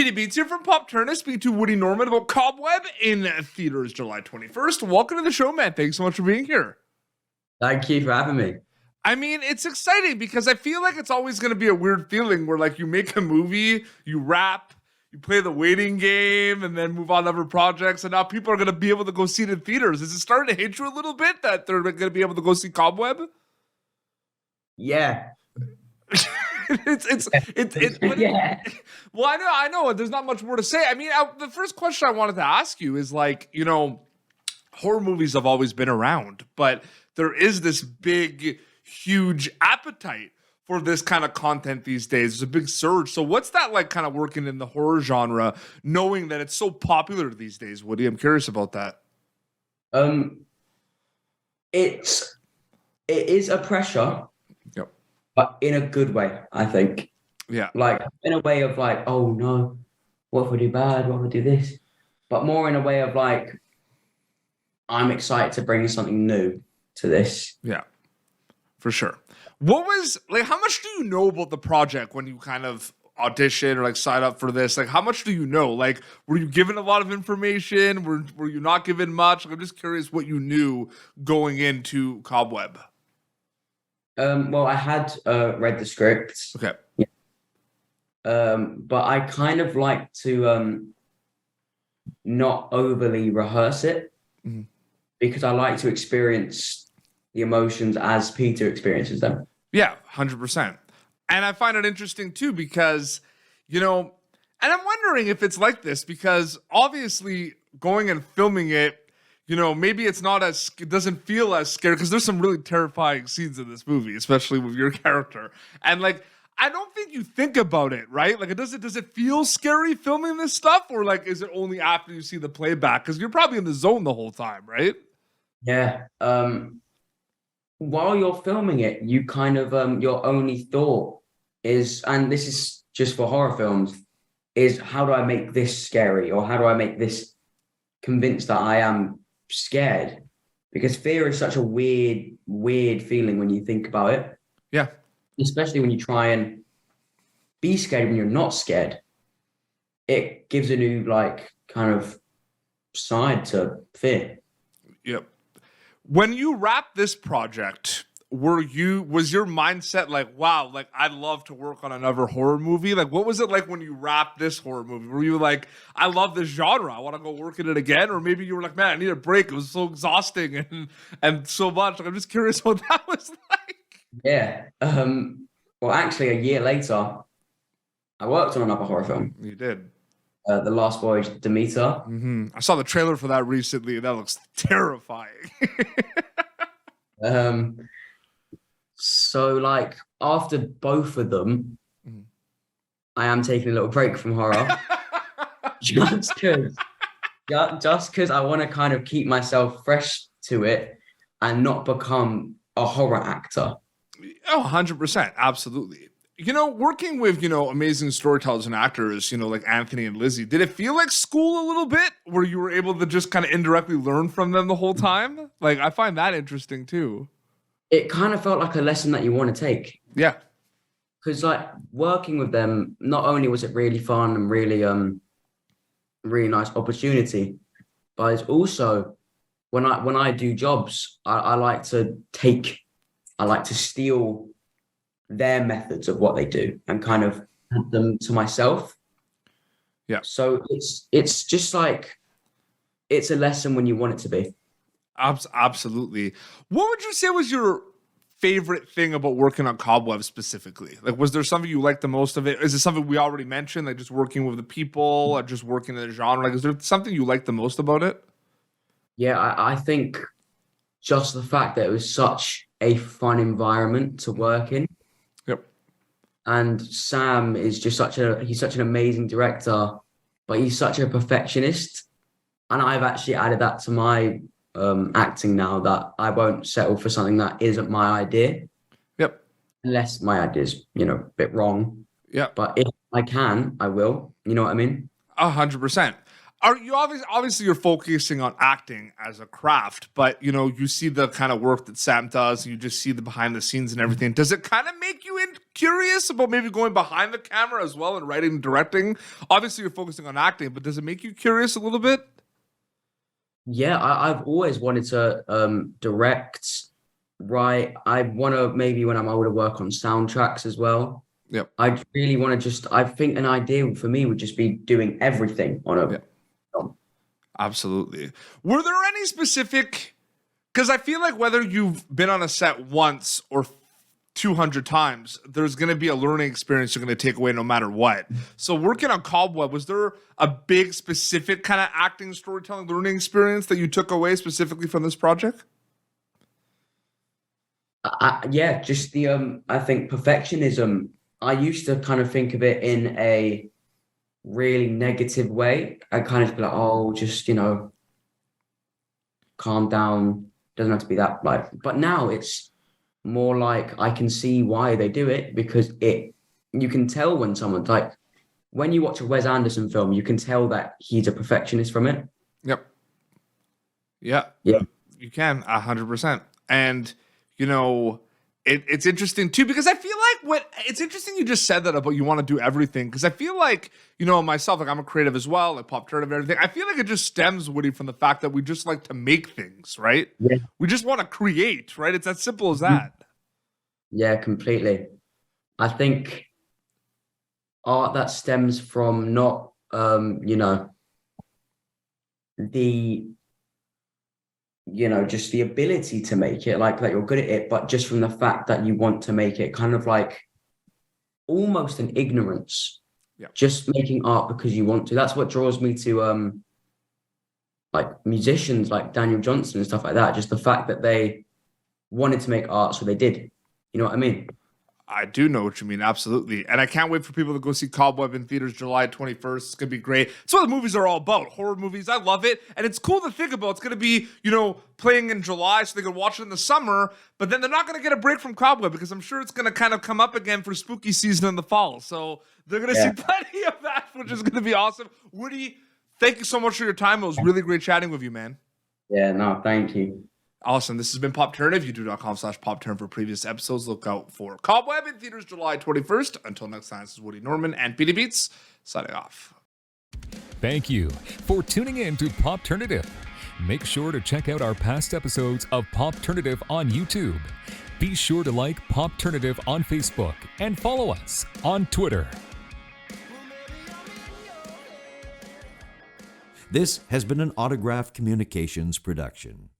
Petey Beats here from Pop Turner, speaking to Woody Norman about Cobweb in theaters July 21st. Welcome to the show, man. Thanks so much for being here. Thank you for having me. I mean, it's exciting because I feel like it's always going to be a weird feeling where, like, you make a movie, you wrap, you play the waiting game, and then move on to other projects, and now people are going to be able to go see it in theaters. Is it starting to hit you a little bit that they're going to be able to go see Cobweb? Yeah. Yeah. Well, I know. There's not much more to say. I mean, the first question I wanted to ask you is, like, you know, horror movies have always been around, but there is this big, huge appetite for this kind of content these days. There's a big surge. So what's that like, kind of working in the horror genre, knowing that it's so popular these days, Woody? I'm curious about that. It is a pressure. Yep. But in a good way, I think. Yeah. Like, in a way of like, oh no, what if we do bad? What if we do this? But more in a way of like, I'm excited to bring something new to this. Yeah, for sure. What was, like, how much do you know about the project when you kind of audition or like sign up for this? Like, how much do you know? Like, were you given a lot of information? Were you not given much? Like, I'm just curious what you knew going into Cobweb. Well, I had read the script. Okay. Yeah. But I kind of like to not overly rehearse it, because I like to experience the emotions as Peter experiences them. Yeah, 100%. And I find it interesting too because, you know, and I'm wondering if it's like this because obviously going and filming it, you know, maybe it doesn't feel as scary because there's some really terrifying scenes in this movie, especially with your character. And like, I don't think you think about it, right? Like, does it feel scary filming this stuff, or like, is it only after you see the playback? Because you're probably in the zone the whole time, right? Yeah. While you're filming it, you kind of your only thought is, and this is just for horror films, is how do I make this scary, or how do I make this convinced that I am scared? Because fear is such a weird feeling when you think about it. Yeah. Especially when you try and be scared when you're not scared. It gives a new, like, kind of side to fear. Yep. When you wrap this project, was your mindset like, wow, like, I'd love to work on another horror movie? Like, what was it like when you wrapped this horror movie? Were you like, I love this genre, I want to go work in it again? Or maybe you were like, man, I need a break. It was so exhausting and so much. Like, I'm just curious what that was like. Yeah. Well, actually, a year later, I worked on another horror film. You did. The Last Voyage of Demeter. I saw the trailer for that recently. That looks terrifying. So, like, after both of them, I am taking a little break from horror. just because I want to kind of keep myself fresh to it and not become a horror actor. Oh, 100%. Absolutely. You know, working with, you know, amazing storytellers and actors, you know, like Antony and Lizzy, did it feel like school a little bit where you were able to just kind of indirectly learn from them the whole time? Like, I find that interesting too. It kind of felt like a lesson that you want to take. Yeah. Because, like, working with them, not only was it really fun and really nice opportunity, but it's also when I do jobs, I like to steal their methods of what they do and kind of add them to myself. Yeah. So it's just like, it's a lesson when you want it to be. Absolutely. What would you say was your favorite thing about working on Cobweb specifically? Like, was there something you liked the most of it? Is it something we already mentioned, like just working with the people or just working in the genre? Like, is there something you liked the most about it? Yeah, I think just the fact that it was such a fun environment to work in. Yep. And Sam is just he's such an amazing director, but he's such a perfectionist. And I've actually added that to my acting now, that I won't settle for something that isn't my idea. Yep. Unless my idea's, you know, a bit wrong. Yeah. But if I can, I will. You know what I mean? 100%. Are you obviously you're focusing on acting as a craft, but you see the kind of work that Sam does, and you just see the behind the scenes and everything. Does it kind of make you curious about maybe going behind the camera as well and writing and directing? Obviously, you're focusing on acting, but does it make you curious a little bit? Yeah, I've always wanted to direct, write. I want to maybe when I'm older work on soundtracks as well. Yep. I really want to I think an ideal for me would just be doing everything on a film. Absolutely. Were there any specific, because I feel like whether you've been on a set once or 200 times, there's going to be a learning experience you're going to take away no matter what. So working on Cobweb, was there a big specific kind of acting, storytelling, learning experience that you took away specifically from this project? Yeah, just the I think perfectionism. I used to kind of think of it in a really negative way. I kind of be like, oh, just calm down. Doesn't have to be that like. But now it's more like I can see why they do it, because you can tell when someone's like, when you watch a Wes Anderson film, you can tell that he's a perfectionist from it. Yep. Yeah. You can 100%. And it's interesting too, because I feel like it's interesting you just said that about you want to do everything, because I feel like, myself, like I'm a creative as well, like pop turn and everything. I feel like it just stems, Woody, from the fact that we just like to make things, right? Yeah. We just want to create, right? It's as simple as that. Yeah, completely. I think art that stems from not, just the ability to make it, like you're good at it, but just from the fact that you want to make it, kind of like almost an ignorance. Yeah. Just making art because you want to. That's what draws me to like musicians like Daniel Johnston and stuff like that. Just the fact that they wanted to make art, so they did. You know what I mean? I do know what you mean, absolutely. And I can't wait for people to go see Cobweb in theaters July 21st. It's going to be great. It's what the movies are all about, horror movies. I love it. And it's cool to think about. It's going to be, playing in July so they can watch it in the summer, but then they're not going to get a break from Cobweb, because I'm sure it's going to kind of come up again for spooky season in the fall. So they're going to see plenty of that, which is going to be awesome. Woody, thank you so much for your time. It was really great chatting with you, man. Yeah, no, thank you. Awesome. This has been Popturnative. YouTube.com/PopTurn for previous episodes. Look out for Cobweb in theaters July 21st. Until next time, this is Woody Norman and PD Beats signing off. Thank you for tuning in to Popturnative. Make sure to check out our past episodes of Popturnative on YouTube. Be sure to like Popturnative on Facebook and follow us on Twitter. This has been an Autograph Communications production.